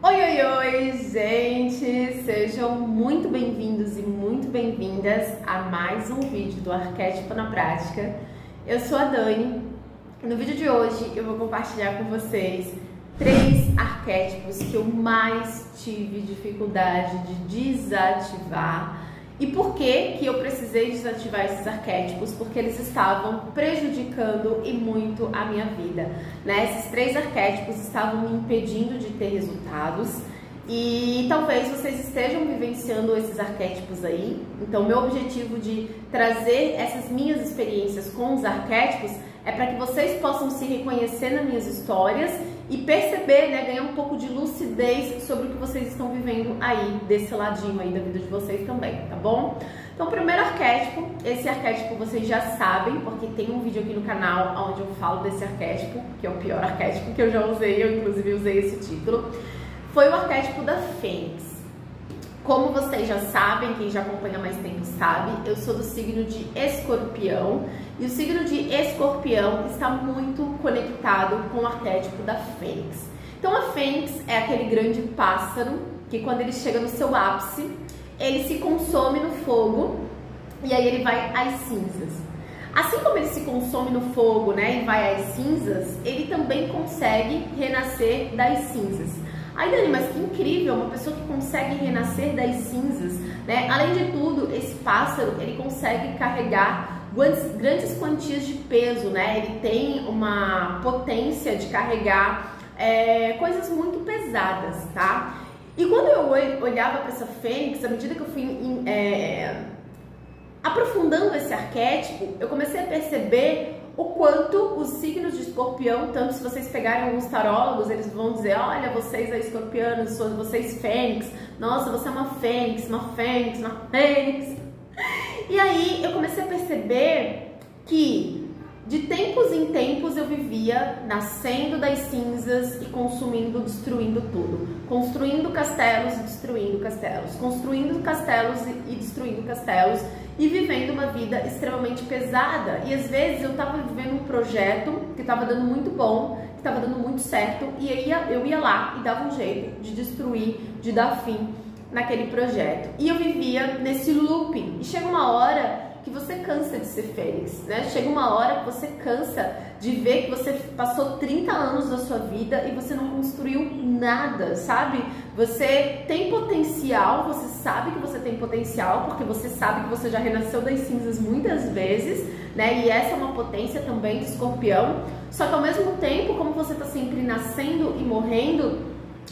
Oi, oi, oi, gente! Sejam muito bem-vindos e muito bem-vindas a mais um vídeo do Arquétipo na Prática. Eu sou a Dani. No vídeo de hoje eu vou compartilhar com vocês 3 arquétipos que eu mais tive dificuldade de desativar. E por que eu precisei desativar esses arquétipos? Porque eles estavam prejudicando e muito a minha vida, né? Esses 3 arquétipos estavam me impedindo de ter resultados e talvez vocês estejam vivenciando esses arquétipos aí. Então, meu objetivo de trazer essas minhas experiências com os arquétipos é para que vocês possam se reconhecer nas minhas histórias e perceber, né, ganhar um pouco de lucidez sobre o que vocês estão vivendo aí, desse ladinho aí da vida de vocês também, tá bom? Então, o primeiro arquétipo, esse arquétipo vocês já sabem, porque tem um vídeo aqui no canal onde eu falo desse arquétipo, que é o pior arquétipo que eu já usei, eu inclusive usei esse título, foi o arquétipo da Fênix. Como vocês já sabem, quem já acompanha mais tempo sabe, eu sou do signo de Escorpião e o signo de Escorpião está muito conectado com o arquétipo da Fênix. Então a Fênix é aquele grande pássaro que quando ele chega no seu ápice, ele se consome no fogo e aí ele vai às cinzas. Assim como ele se consome no fogo, né, e vai às cinzas, ele também consegue renascer das cinzas. Ai, Dani, mas que incrível, uma pessoa que consegue renascer das cinzas, né? Além de tudo, esse pássaro, ele consegue carregar grandes quantias de peso, né? Ele tem uma potência de carregar coisas muito pesadas, tá? E quando eu olhava para essa Fênix, à medida que eu fui aprofundando esse arquétipo, eu comecei a perceber o quanto os signos de Escorpião, tanto se vocês pegarem alguns tarólogos, eles vão dizer, olha, vocês aí escorpianos, vocês Fênix, nossa, você é uma Fênix, uma Fênix, uma Fênix. E aí eu comecei a perceber que de tempos em tempos eu vivia nascendo das cinzas e consumindo, destruindo tudo. Construindo castelos e destruindo castelos. Construindo castelos e destruindo castelos. E vivendo uma vida extremamente pesada. E às vezes eu estava vivendo um projeto que estava dando muito bom, que estava dando muito certo. E aí eu ia lá e dava um jeito de destruir, de dar fim naquele projeto. E eu vivia nesse looping. E chega uma hora que você cansa de ser Fênix, né? Chega uma hora que você cansa de ver que você passou 30 anos da sua vida e você não construiu nada, sabe? Você tem potencial, você sabe que você tem potencial, porque você sabe que você já renasceu das cinzas muitas vezes, né? E essa é uma potência também de Escorpião. Só que ao mesmo tempo, como você tá sempre nascendo e morrendo,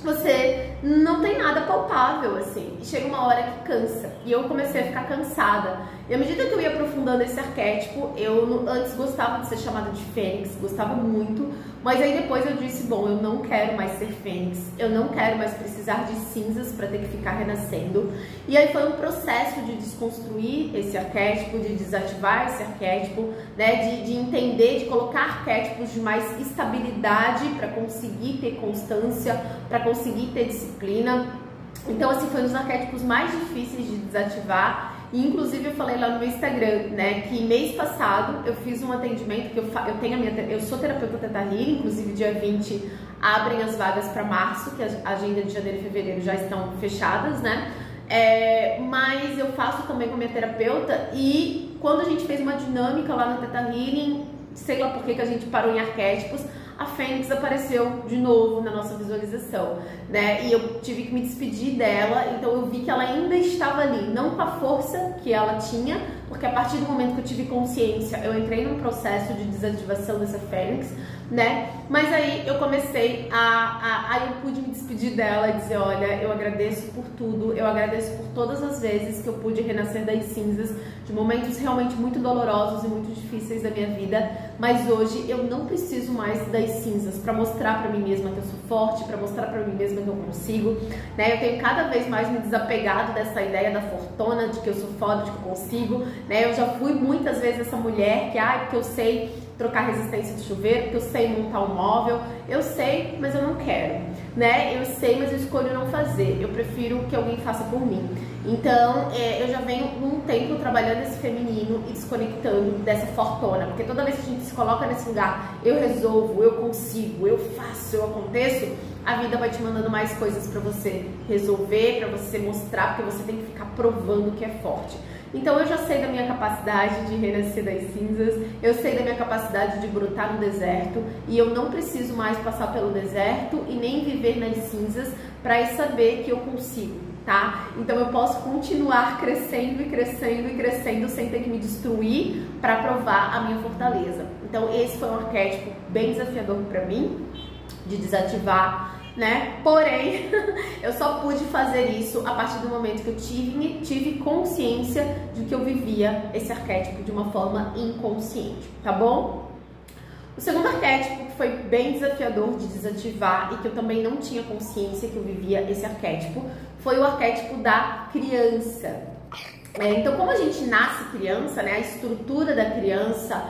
você não tem nada palpável, assim, e chega uma hora que cansa, e eu comecei a ficar cansada, e à medida que eu ia aprofundando esse arquétipo, eu antes gostava de ser chamada de Fênix, gostava muito, mas aí depois eu disse, bom, eu não quero mais ser Fênix, eu não quero mais precisar de cinzas para ter que ficar renascendo, e aí foi um processo de desconstruir esse arquétipo, de desativar esse arquétipo, né, de entender, de colocar arquétipos de mais estabilidade para conseguir ter constância, para conseguir ter disciplina. Então, assim, foi um dos arquétipos mais difíceis de desativar. E, inclusive, eu falei lá no meu Instagram, né, que mês passado eu fiz um atendimento, que eu sou terapeuta Theta Healing, inclusive dia 20 abrem as vagas para março, que a agenda de janeiro e fevereiro já estão fechadas, né? Mas eu faço também com a minha terapeuta, e quando a gente fez uma dinâmica lá no Theta Healing, sei lá por que a gente parou em arquétipos, a Fênix apareceu de novo na nossa visualização, né? E eu tive que me despedir dela, então eu vi que ela ainda estava ali, não com a força que ela tinha, porque a partir do momento que eu tive consciência, eu entrei num processo de desativação dessa Fênix, né? Mas aí eu comecei aí eu pude me despedir dela e dizer, olha, eu agradeço por tudo, eu agradeço por todas as vezes que eu pude renascer das cinzas, de momentos realmente muito dolorosos e muito difíceis da minha vida, mas hoje eu não preciso mais das cinzas para mostrar para mim mesma que eu sou forte, para mostrar para mim mesma que eu consigo, né? Eu tenho cada vez mais me desapegado dessa ideia da fortuna, de que eu sou foda, de que eu consigo, né? Eu já fui muitas vezes essa mulher que, porque eu sei trocar resistência de chuveiro, porque eu sei montar um móvel, eu sei, mas eu não quero, né? Eu sei, mas eu escolho não fazer, eu prefiro que alguém faça por mim. Então, eu já venho num tempo trabalhando esse feminino e desconectando dessa fortuna, porque toda vez que a gente se coloca nesse lugar, eu resolvo, eu consigo, eu faço, eu aconteço, a vida vai te mandando mais coisas para você resolver, para você mostrar, porque você tem que ficar provando que é forte. Então eu já sei da minha capacidade de renascer das cinzas, eu sei da minha capacidade de brotar no deserto, e eu não preciso mais passar pelo deserto e nem viver nas cinzas para saber que eu consigo, tá? Então eu posso continuar crescendo e crescendo e crescendo sem ter que me destruir para provar a minha fortaleza. Então esse foi um arquétipo bem desafiador para mim, de desativar, né? Porém, eu só pude fazer isso a partir do momento que eu tive consciência de que eu vivia esse arquétipo de uma forma inconsciente, tá bom? O segundo arquétipo que foi bem desafiador de desativar e que eu também não tinha consciência que eu vivia esse arquétipo foi o arquétipo da criança. Então, como a gente nasce criança, né? A estrutura da criança,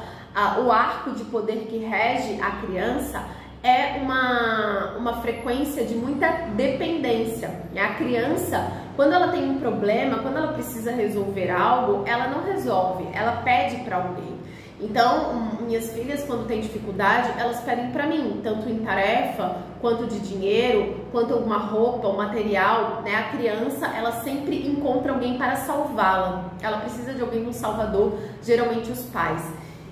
o arco de poder que rege a criança é uma frequência de muita dependência. A criança, quando ela tem um problema, quando ela precisa resolver algo, ela não resolve, ela pede para alguém. Então, minhas filhas, quando têm dificuldade, elas pedem para mim, tanto em tarefa, quanto de dinheiro, quanto alguma roupa, um material, né? A criança, ela sempre encontra alguém para salvá-la. Ela precisa de alguém, um salvador, geralmente os pais.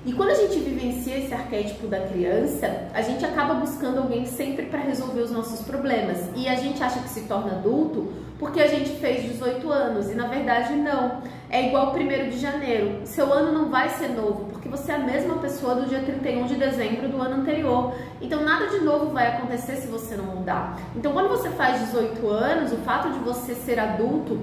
E quando a gente vivencia esse arquétipo da criança, a gente acaba buscando alguém sempre para resolver os nossos problemas. E a gente acha que se torna adulto porque a gente fez 18 anos. E na verdade não. É igual 1º de janeiro. Seu ano não vai ser novo, porque você é a mesma pessoa do dia 31 de dezembro do ano anterior. Então nada de novo vai acontecer se você não mudar. Então quando você faz 18 anos, o fato de você ser adulto,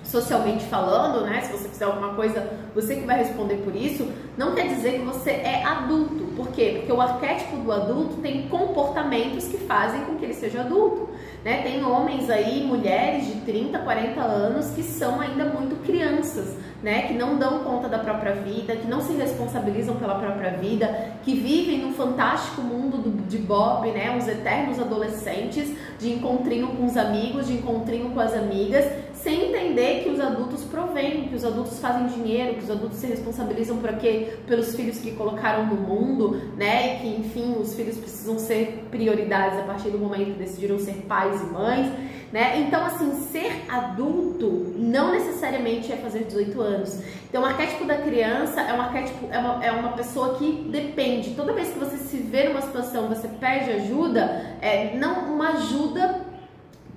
socialmente falando, né? Se você fizer alguma coisa, você que vai responder por isso, não quer dizer que você é adulto. Por quê? Porque o arquétipo do adulto tem comportamentos que fazem com que ele seja adulto, né? Tem homens aí, mulheres de 30, 40 anos que são ainda muito crianças, né? Que não dão conta da própria vida, que não se responsabilizam pela própria vida, que vivem no fantástico mundo de Bob, né? Uns eternos adolescentes, de encontrinho com os amigos, de encontrinho com as amigas, sem entender que os adultos provêm, que os adultos fazem dinheiro, que os adultos se responsabilizam por quê? Pelos filhos que colocaram no mundo, né? E que, enfim, os filhos precisam ser prioridades a partir do momento que decidiram ser pais e mães, né? Então, assim, ser adulto não necessariamente é fazer 18 anos. Então, o arquétipo da criança é um arquétipo, é uma pessoa que depende. Toda vez que você se vê numa situação, você pede ajuda, não uma ajuda.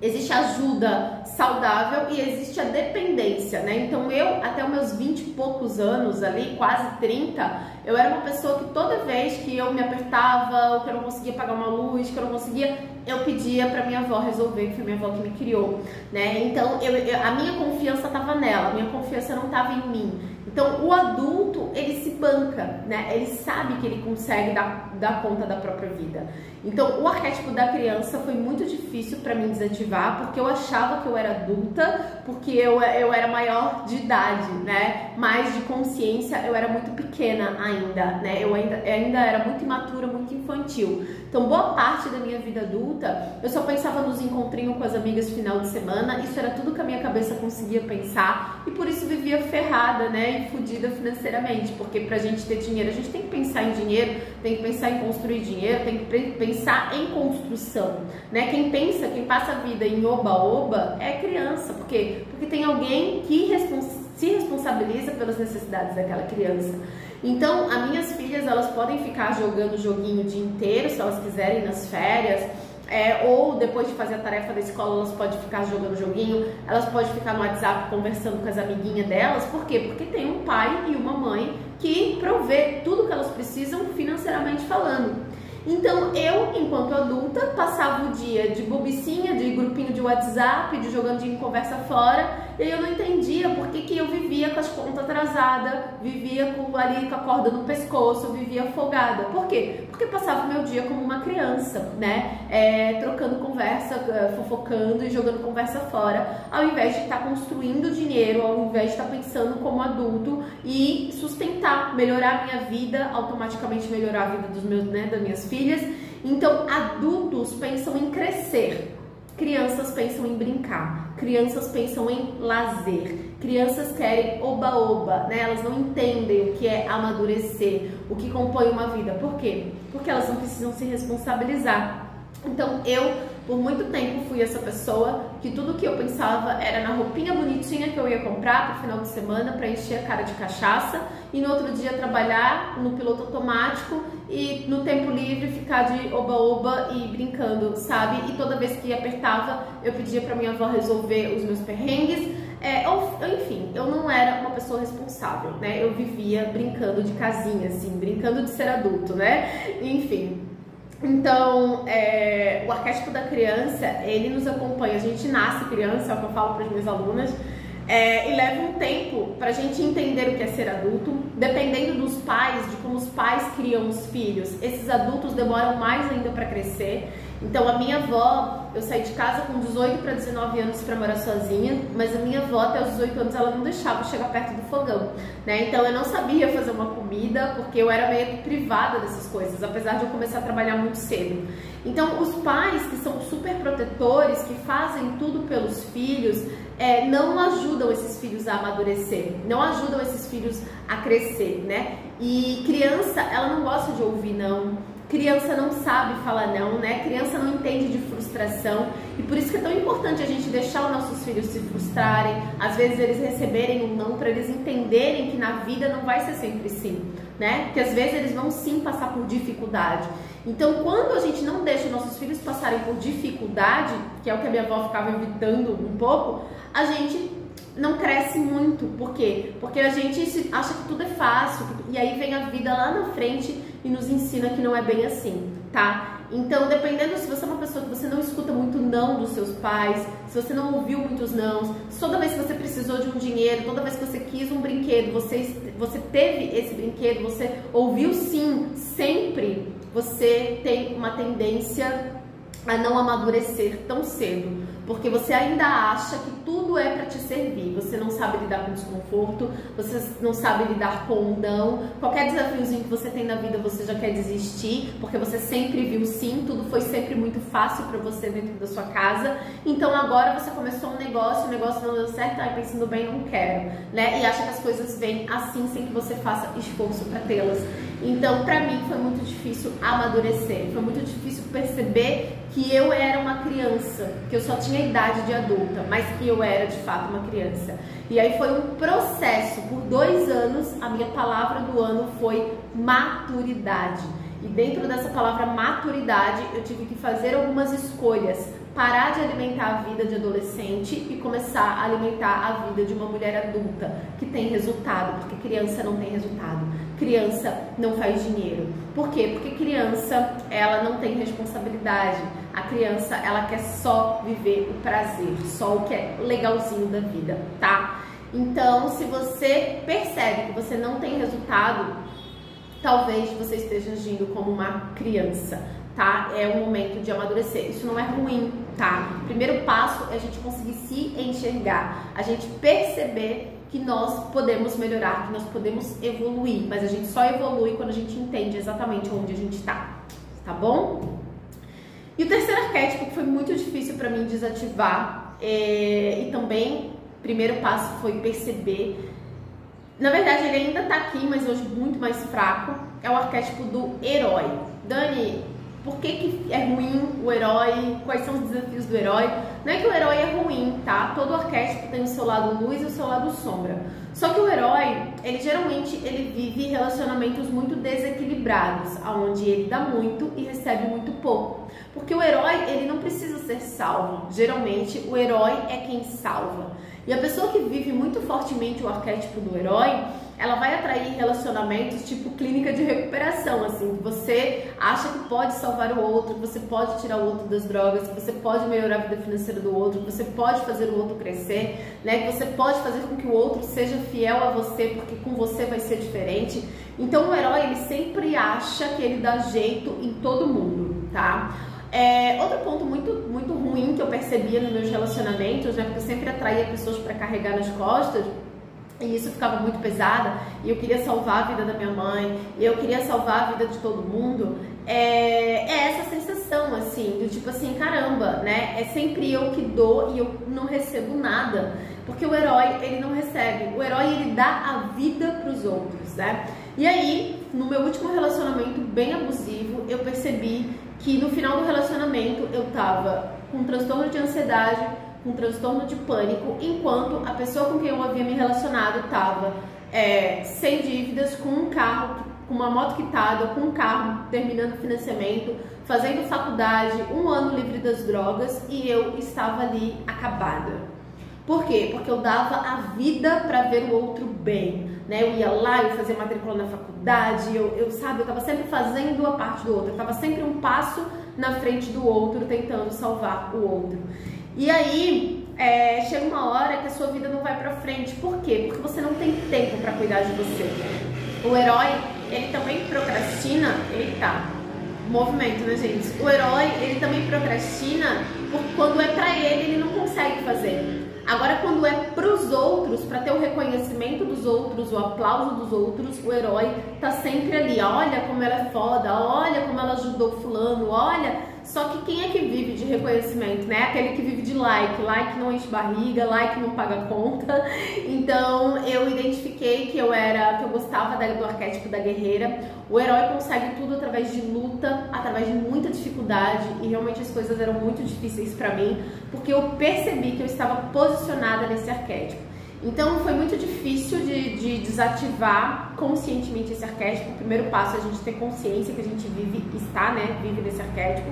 Existe ajuda saudável e existe a dependência, né? Então eu, até os meus 20 e poucos anos ali, quase 30, eu era uma pessoa que toda vez que eu me apertava, ou que eu não conseguia pagar uma luz, que eu não conseguia, eu pedia pra minha avó resolver, que foi minha avó que me criou, né? Então a minha confiança tava nela, a minha confiança não tava em mim. Então o adulto, ele se banca, né? Ele sabe que ele consegue dar conta da própria vida. Então o arquétipo da criança foi muito difícil para mim desativar, porque eu achava que eu era adulta, porque eu era maior de idade, né? Mas de consciência eu era muito pequena ainda, né? Eu ainda era muito imatura, muito infantil. Então boa parte da minha vida adulta eu só pensava nos encontrinhos com as amigas final de semana. Isso era tudo que a minha cabeça conseguia pensar, e por isso vivia ferrada, né? E fodida financeiramente, porque pra gente ter dinheiro a gente tem que pensar em dinheiro, tem que pensar em construir dinheiro, tem que pensar em construção, né? Quem passa a vida em oba-oba é criança. Por quê? Porque tem alguém que se responsabiliza pelas necessidades daquela criança. Então, as minhas filhas, elas podem ficar jogando joguinho o dia inteiro, se elas quiserem, nas férias, ou depois de fazer a tarefa da escola, elas podem ficar jogando joguinho, elas podem ficar no WhatsApp conversando com as amiguinhas delas. Por quê? Porque tem um pai e uma mãe que provê tudo que elas precisam financeiramente falando. Então eu, enquanto adulta, passava o dia de bobicinha, de grupinho de WhatsApp, de jogandinho em conversa fora, e aí eu não entendia por que eu vivia com as contas atrasadas, vivia ali com a corda no pescoço, vivia afogada. Por quê? Porque passava o meu dia como uma criança, né? Trocando conversa, fofocando e jogando conversa fora, ao invés de estar construindo dinheiro, ao invés de estar pensando como adulto e sustentar, melhorar a minha vida, automaticamente melhorar a vida dos meus, né, das minhas filhas. Então, adultos pensam em crescer, crianças pensam em brincar, crianças pensam em lazer, crianças querem oba-oba, né? Elas não entendem o que é amadurecer, o que compõe uma vida. Por quê? Porque elas não precisam se responsabilizar. Então, eu Por muito tempo fui essa pessoa que tudo que eu pensava era na roupinha bonitinha que eu ia comprar pro final de semana para encher a cara de cachaça e no outro dia trabalhar no piloto automático e no tempo livre ficar de oba-oba e brincando, sabe? E toda vez que apertava eu pedia para minha avó resolver os meus perrengues. Enfim, eu não era uma pessoa responsável, né? Eu vivia brincando de casinha, assim, brincando de ser adulto, né? Enfim. Então, o arquétipo da criança, ele nos acompanha. A gente nasce criança, é o que eu falo para as minhas alunas, e leva um tempo para a gente entender o que é ser adulto. Dependendo dos pais, de como os pais criam os filhos, esses adultos demoram mais ainda para crescer. Então, a minha avó, eu saí de casa com 18 para 19 anos para morar sozinha, mas a minha avó, até os 18 anos, ela não deixava eu chegar perto do fogão, né? Então, eu não sabia fazer uma comida, porque eu era meio privada dessas coisas, apesar de eu começar a trabalhar muito cedo. Então, os pais que são super protetores, que fazem tudo pelos filhos, não ajudam esses filhos a amadurecer, não ajudam esses filhos a crescer, né? E criança, ela não gosta de ouvir não. Criança não sabe falar não, né? Criança não entende de frustração e por isso que é tão importante a gente deixar os nossos filhos se frustrarem, às vezes eles receberem um não, para eles entenderem que na vida não vai ser sempre sim, né? Que às vezes eles vão sim passar por dificuldade. Então, quando a gente não deixa os nossos filhos passarem por dificuldade, que é o que a minha avó ficava evitando um pouco, a gente não cresce muito. Por quê? Porque a gente acha que tudo é fácil e aí vem a vida lá na frente e nos ensina que não é bem assim, tá? Então, dependendo, se você é uma pessoa que você não escuta muito não dos seus pais, se você não ouviu muitos nãos, se toda vez que você precisou de um dinheiro, toda vez que você quis um brinquedo, você teve esse brinquedo, você ouviu sim, sempre, você tem uma tendência a não amadurecer tão cedo, porque você ainda acha que tudo é para te servir, você não sabe lidar com desconforto, você não sabe lidar com o não, qualquer desafiozinho que você tem na vida você já quer desistir, porque você sempre viu sim, tudo foi sempre muito fácil para você dentro da sua casa, então agora você começou um negócio, o negócio não deu certo, aí pensando bem, não quero, né? E acha que as coisas vêm assim, sem que você faça esforço para tê-las. Então, para mim foi muito difícil amadurecer, foi muito difícil perceber que eu era uma criança, que eu só tinha idade de adulta, mas que eu era de fato uma criança. E aí foi um processo, por 2 anos, a minha palavra do ano foi maturidade. E dentro dessa palavra maturidade, eu tive que fazer algumas escolhas, parar de alimentar a vida de adolescente e começar a alimentar a vida de uma mulher adulta, que tem resultado, porque criança não tem resultado. Criança não faz dinheiro. Por quê? Porque criança, ela não tem responsabilidade. A criança, ela quer só viver o prazer, só o que é legalzinho da vida, tá? Então, se você percebe que você não tem resultado, talvez você esteja agindo como uma criança, tá? É o momento de amadurecer. Isso não é ruim, tá? O primeiro passo é a gente conseguir se enxergar, a gente perceber que nós podemos melhorar, que nós podemos evoluir, mas a gente só evolui quando a gente entende exatamente onde a gente tá bom? E o terceiro arquétipo que foi muito difícil para mim desativar, e também o primeiro passo foi perceber, na verdade ele ainda tá aqui, mas hoje muito mais fraco, é o arquétipo do herói. Dani, por que é ruim o herói? Quais são os desafios do herói? Não é que o herói é ruim, tá? Todo arquétipo tem o seu lado luz e o seu lado sombra. Só que o herói, ele geralmente vive relacionamentos muito desequilibrados, onde ele dá muito e recebe muito pouco. Porque o herói, ele não precisa ser salvo. Geralmente, o herói é quem salva. E a pessoa que vive muito fortemente o arquétipo do herói, ela vai atrair relacionamentos tipo clínica de recuperação, assim, você acha que pode salvar o outro, que você pode tirar o outro das drogas, que você pode melhorar a vida financeira do outro, que você pode fazer o outro crescer, né, que você pode fazer com que o outro seja fiel a você, porque com você vai ser diferente. Então o herói, ele sempre acha que ele dá jeito em todo mundo, tá? Outro ponto muito ruim que eu percebia nos meus relacionamentos, né, porque eu sempre atraía pessoas para carregar nas costas, e isso ficava muito pesada, e eu queria salvar a vida da minha mãe, e eu queria salvar a vida de todo mundo, essa sensação, assim, do tipo assim, caramba, né, é sempre eu que dou e eu não recebo nada, porque o herói, ele não recebe, o herói, ele dá a vida pros outros, né, e aí, no meu último relacionamento bem abusivo, eu percebi que no final do relacionamento eu tava com transtorno de ansiedade, com transtorno de pânico, enquanto a pessoa com quem eu havia me relacionado estava sem dívidas, com um carro, com uma moto quitada, com um carro terminando o financiamento, fazendo faculdade, 1 ano livre das drogas, e eu estava ali acabada. Por quê? Porque eu dava a vida para ver o outro bem, né? Eu ia lá, eu fazia matrícula na faculdade, eu estava sempre fazendo a parte do outro, eu estava sempre um passo na frente do outro, tentando salvar o outro. E aí, chega uma hora que a sua vida não vai pra frente. Por quê? Porque você não tem tempo pra cuidar de você. O herói, ele também procrastina. Eita, movimento, né, gente? O herói, ele também procrastina porque quando é pra ele, ele não consegue fazer. Agora, quando é pros outros, pra ter o reconhecimento dos outros, o aplauso dos outros, o herói tá sempre ali. Olha como ela é foda, olha como ela ajudou fulano, olha... Só que quem é que vive de reconhecimento, né? Aquele que vive de like, like não enche barriga, like não paga conta. Então eu identifiquei que eu gostava do arquétipo da guerreira. O herói consegue tudo através de luta, através de muita dificuldade, e realmente as coisas eram muito difíceis pra mim, porque eu percebi que eu estava posicionada nesse arquétipo. Então foi muito difícil de desativar conscientemente esse arquétipo. O primeiro passo é a gente ter consciência que a gente vive nesse arquétipo.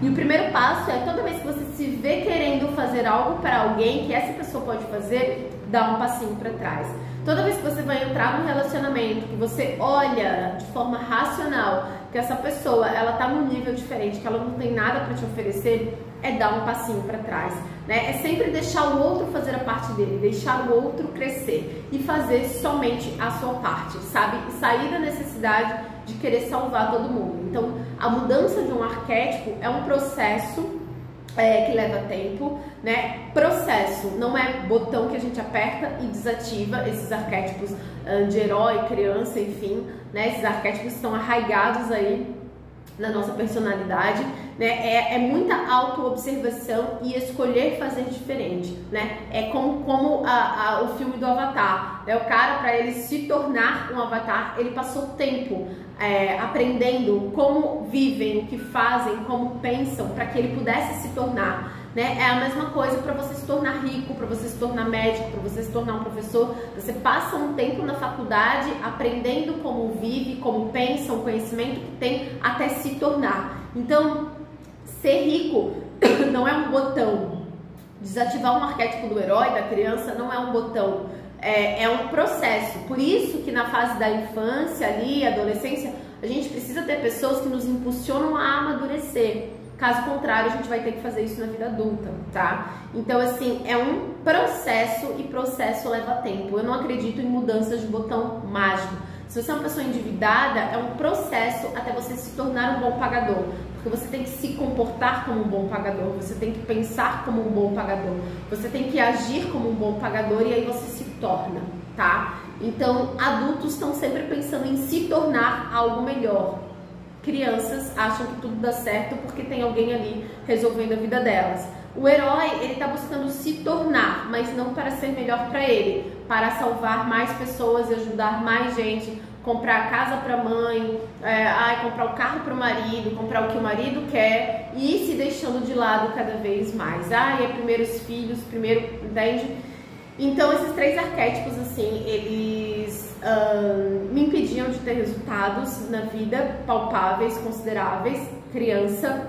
E o primeiro passo é, toda vez que você se vê querendo fazer algo para alguém que essa pessoa pode fazer, dá um passinho para trás. Toda vez que você vai entrar num relacionamento, que você olha de forma racional que essa pessoa, ela tá num nível diferente, que ela não tem nada para te oferecer, é dar um passinho para trás, né? É sempre deixar o outro fazer a parte dele, deixar o outro crescer e fazer somente a sua parte, sabe? E sair da necessidade de querer salvar todo mundo. Então, a mudança de um arquétipo é um processo que leva tempo, né? Processo não é botão que a gente aperta e desativa esses arquétipos de herói, criança, enfim, né? Esses arquétipos estão arraigados aí na nossa personalidade, né? É muita autoobservação e escolher fazer diferente, né? É como o filme do Avatar, né? O cara, para ele se tornar um avatar, ele passou tempo aprendendo como vivem, o que fazem, como pensam, para que ele pudesse se tornar, né? É a mesma coisa para você se tornar rico, para você se tornar médico, para você se tornar um professor. Você passa um tempo na faculdade aprendendo como vive, como pensa, o conhecimento que tem até se tornar. Então, ser rico não é um botão. Desativar um arquétipo do herói, da criança, não é um botão. É um processo. Por isso que na fase da infância ali, adolescência, a gente precisa ter pessoas que nos impulsionam a amadurecer. Caso contrário, a gente vai ter que fazer isso na vida adulta, tá? Então, assim, é um processo e processo leva tempo. Eu não acredito em mudanças de botão mágico. Se você é uma pessoa endividada, é um processo até você se tornar um bom pagador. Porque você tem que se comportar como um bom pagador, você tem que pensar como um bom pagador, você tem que agir como um bom pagador e aí você se torna, tá? Então, adultos estão sempre pensando em se tornar algo melhor. Crianças acham que tudo dá certo porque tem alguém ali resolvendo a vida delas. O herói, ele tá buscando se tornar, mas não para ser melhor para ele, para salvar mais pessoas e ajudar mais gente, comprar a casa para a mãe, comprar o carro para o marido, comprar o que o marido quer e ir se deixando de lado cada vez mais. É primeiro os filhos, primeiro, entende? Então, esses 3 arquétipos, assim, eles me impediam de ter resultados na vida palpáveis, consideráveis: criança,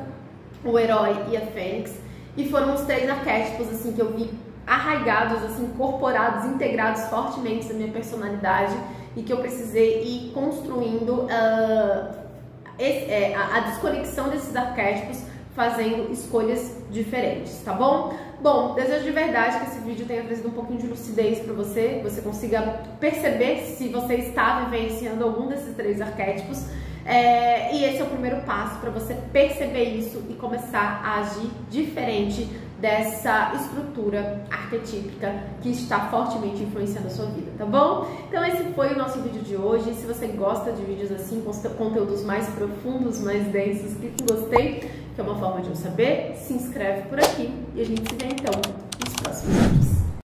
o herói e a fênix. E foram os 3 arquétipos, assim, que eu vi arraigados, assim, incorporados, integrados fortemente na minha personalidade e que eu precisei ir construindo a desconexão desses arquétipos, fazendo escolhas diferentes, tá bom? Bom, desejo de verdade que esse vídeo tenha trazido um pouquinho de lucidez para você, que você consiga perceber se você está vivenciando algum desses 3 arquétipos. E esse é o primeiro passo para você perceber isso e começar a agir diferente dessa estrutura arquetípica que está fortemente influenciando a sua vida, tá bom? Então esse foi o nosso vídeo de hoje. Se você gosta de vídeos assim, com conteúdos mais profundos, mais densos, clique em gostei, que é uma forma de eu saber. Se inscreve por aqui e a gente se vê então nos próximos vídeos.